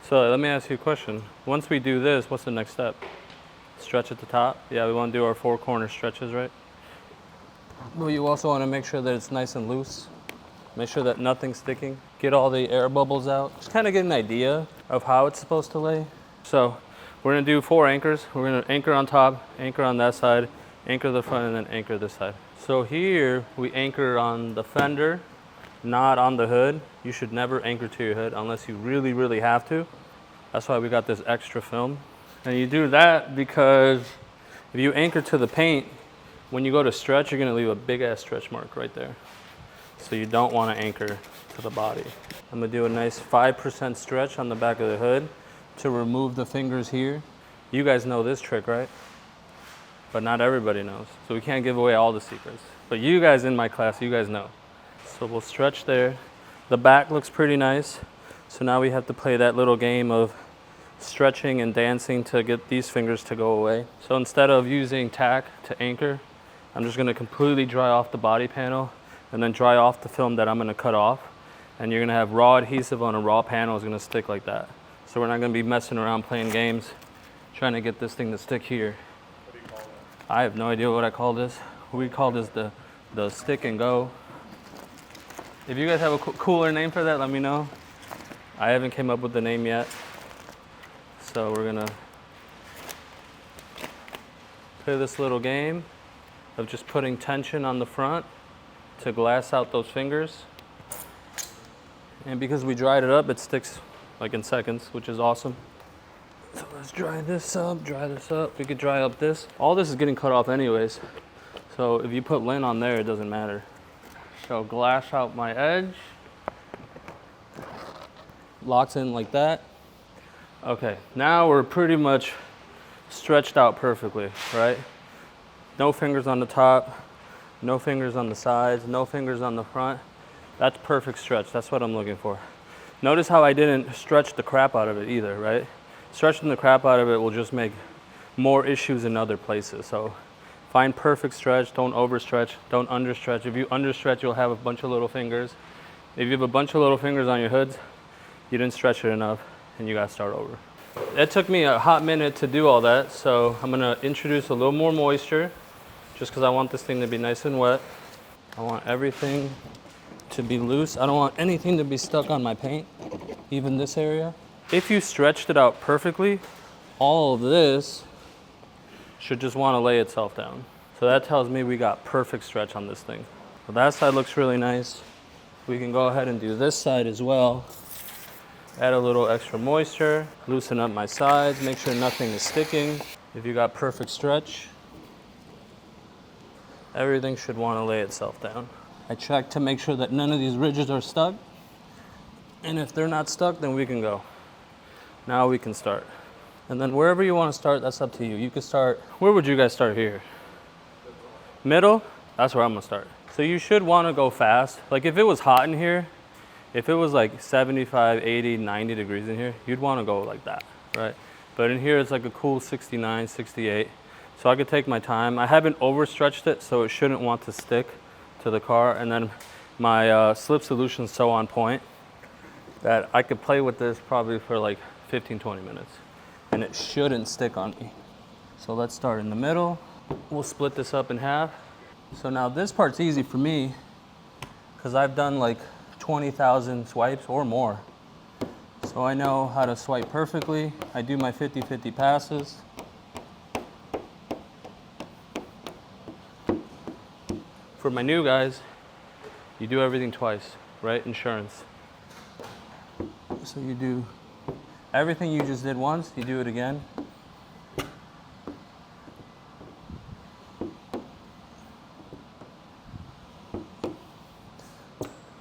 So let me ask you a question. Once we do this, what's the next step? Stretch at the top? Yeah, we want to do our 4 corner stretches, right? Well, you also want to make sure that it's nice and loose. Make sure that nothing's sticking. Get all the air bubbles out. Just kind of get an idea of how it's supposed to lay. So we're going to do 4 anchors. We're going to anchor on top, anchor on that side, anchor the front, and then anchor this side. So here we anchor on the fender, not on the hood. You should never anchor to your hood unless you really, really have to. That's why we got this extra film. And you do that because if you anchor to the paint, when you go to stretch, you're going to leave a big ass stretch mark right there. So you don't want to anchor to the body. I'm going to do a nice 5% stretch on the back of the hood to remove the fingers here. You guys know this trick, right? But not everybody knows. So we can't give away all the secrets. But you guys in my class, you guys know. So we'll stretch there. The back looks pretty nice. So now we have to play that little game of stretching and dancing to get these fingers to go away. So instead of using tack to anchor, I'm just going to completely dry off the body panel and then dry off the film that I'm going to cut off. And you're going to have raw adhesive on a raw panel. It's going to stick like that. So we're not going to be messing around playing games trying to get this thing to stick here. What do you call that? I have no idea what I call this. We call this the stick and go. If you guys have a cooler name for that, let me know. I haven't came up with the name yet. So we're going to play this little game of just putting tension on the front to glass out those fingers. And because we dried it up, it sticks like in seconds, which is awesome. So let's dry this up. We could dry up this. All this is getting cut off anyways. So if you put lint on there, it doesn't matter. So glass out my edge. Locks in like that. Okay, now we're pretty much stretched out perfectly, right? No fingers on the top, no fingers on the sides, no fingers on the front. That's perfect stretch. That's what I'm looking for. Notice how I didn't stretch the crap out of it either, right? Stretching the crap out of it will just make more issues in other places. So find perfect stretch. Don't overstretch. Don't understretch. If you understretch, you'll have a bunch of little fingers. If you have a bunch of little fingers on your hoods, you didn't stretch it enough and you got to start over. It took me a hot minute to do all that. So I'm going to introduce a little more moisture just because I want this thing to be nice and wet. I want everything to be loose. I don't want anything to be stuck on my paint, even this area. If you stretched it out perfectly, all of this should just want to lay itself down. So that tells me we got perfect stretch on this thing. So that side looks really nice. We can go ahead and do this side as well. Add a little extra moisture, loosen up my sides, make sure nothing is sticking. If you got perfect stretch, everything should want to lay itself down. I check to make sure that none of these ridges are stuck. And if they're not stuck, then we can go. Now we can start. And then wherever you want to start, that's up to you. You can start, where would you guys start here? Middle? That's where I'm gonna start. So you should want to go fast. Like if it was hot in here, if it was like 75, 80, 90 degrees in here, you'd want to go like that, right? But in here, it's like a cool 69, 68. So I could take my time. I haven't overstretched it, so it shouldn't want to stick to the car. And then my slip solution is so on point that I could play with this probably for like 15, 20 minutes. And it shouldn't stick on me. So let's start in the middle. We'll split this up in half. So now this part's easy for me because I've done like 20,000 swipes or more. So I know how to swipe perfectly. I do my 50-50 passes. For my new guys, you do everything twice, right? Insurance. So you do everything you just did once, you do it again.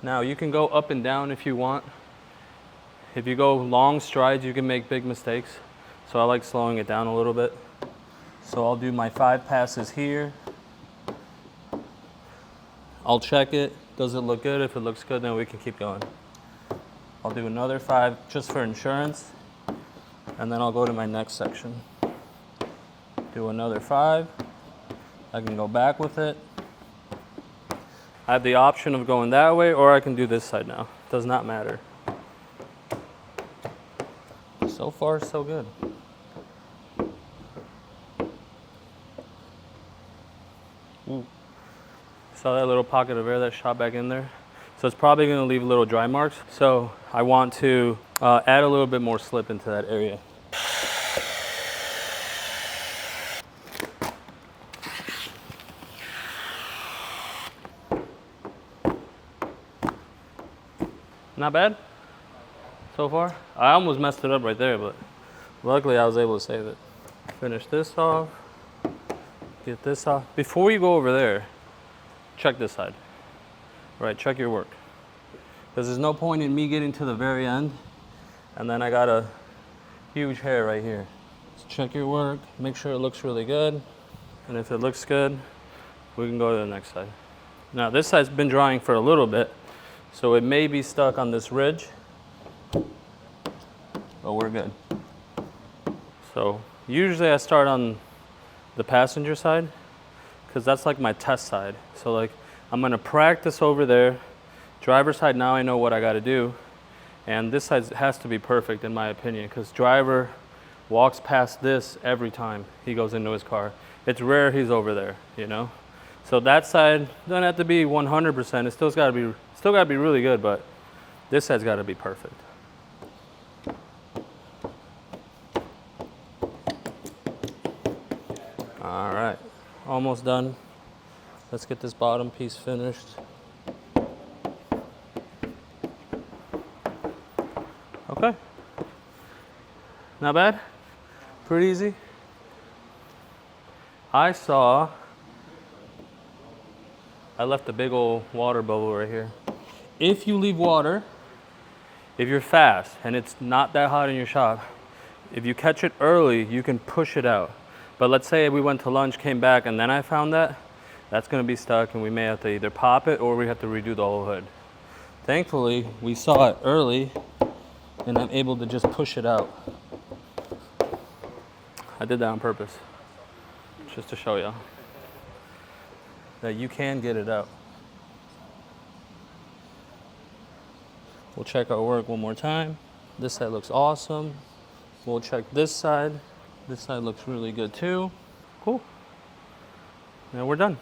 Now you can go up and down if you want. If you go long strides, you can make big mistakes. So I like slowing it down a little bit. So I'll do my 5 passes here. I'll check it. Does it look good? If it looks good, then we can keep going. I'll do another 5 just for insurance. And then I'll go to my next section. Do another 5. I can go back with it. I have the option of going that way, or I can do this side now. Does not matter. So far, so good. Ooh. Saw that little pocket of air that shot back in there? So it's probably going to leave little dry marks. So I want to add a little bit more slip into that area. Not bad so far. I almost messed it up right there, but luckily I was able to save it. Finish this off. Get this off. Before you go over there, check this side. Right, check your work. Because there's no point in me getting to the very end and then I got a huge hair right here. So check your work, make sure it looks really good. And if it looks good, we can go to the next side. Now this side's been drying for a little bit, so it may be stuck on this ridge, but we're good. So usually I start on the passenger side because that's like my test side. So like I'm gonna practice over there. Driver side, now I know what I gotta do. And this side has to be perfect in my opinion because driver walks past this every time he goes into his car. It's rare he's over there, you know? So that side doesn't have to be 100%. It still gotta be really good, but this side's gotta be perfect. All right, almost done. Let's get this bottom piece finished. Okay, not bad, pretty easy. I left a big old water bubble right here. If you leave water, if you're fast and it's not that hot in your shop, if you catch it early, you can push it out. But let's say we went to lunch, came back, and then I found that's gonna be stuck and we may have to either pop it or we have to redo the whole hood. Thankfully, we saw it early and I'm able to just push it out. I did that on purpose, just to show you that you can get it out. We'll check our work one more time. This side looks awesome. We'll check this side. This side looks really good too. Cool. Now we're done.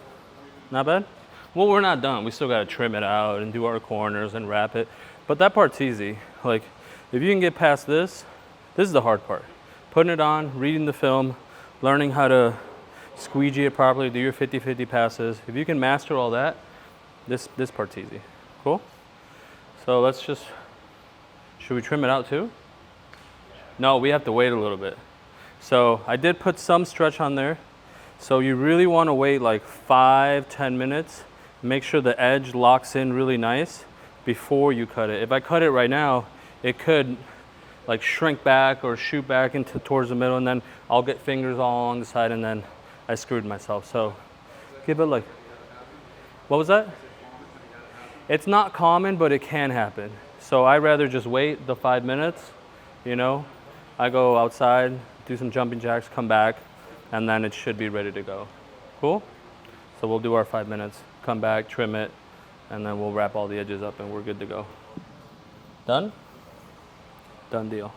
Not bad? Well, we're not done. We still gotta trim it out and do our corners and wrap it. But that part's easy. Like, if you can get past this is the hard part. Putting it on, reading the film, learning how to squeegee it properly, do your 50-50 passes. If you can master all that, this part's easy. Cool? So let's just, should we trim it out too? No, we have to wait a little bit. So I did put some stretch on there. So you really want to wait like 5-10 minutes. Make sure the edge locks in really nice before you cut it. If I cut it right now, it could like shrink back or shoot back into towards the middle, and then I'll get fingers all along the side and then I screwed myself. So give it like, what was that? It's not common, but it can happen. So I'd rather just wait the 5 minutes, you know. I go outside, do some jumping jacks, come back, and then it should be ready to go. Cool? So we'll do our 5 minutes, come back, trim it, and then we'll wrap all the edges up and we're good to go. Done? Done deal.